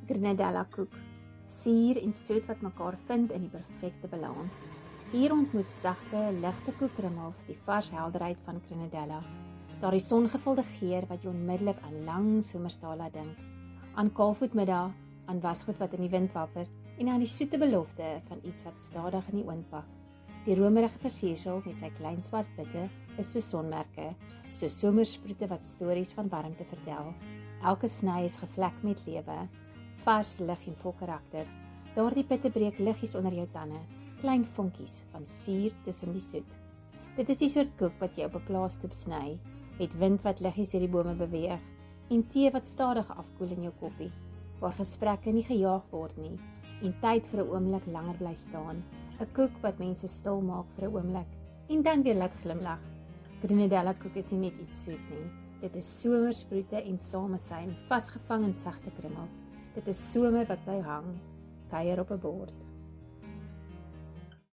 Grenadella koek. Suur en soet wat mekaar vind in die perfekte balans. Hier ontmoet sagte, ligte koekrummels die vars helderheid van grenadella. Daardie songevulde geur wat jy onmiddellik aan lang somersdae laat dink. Aan kaalvoetmiddag, aan wasgoed wat in die wind wapper en aan die soete belofte van iets wat stadig in die oond pak. Die romerige versiersel met sy klein swart pitte is so sonmerke, so somersproete wat stories van warmte vertel. Elke sny is gevlek met lewe, vars, lig en vol karakter. Daardie pitte breek liggies onder jou tande, klein vonkies van suur tussen die soet. Dit is die soort koek wat jy op 'n plaasstoep sny, met wind wat liggies deur die bome beweeg en tee wat stadig afkoel in jou koppie, waar gesprekke nie gejaag word nie en tyd vir 'n oomblik langer bly staan. 'n Koek wat mense stil maak vir 'n oomblik en dan weer laat glimlag. Grenadella koek is nie net iets soet nie. Dit is somersproete en samesyn, vasgevang in sagte krummels. Dit is somer wat bly hang, kuier op 'n bord.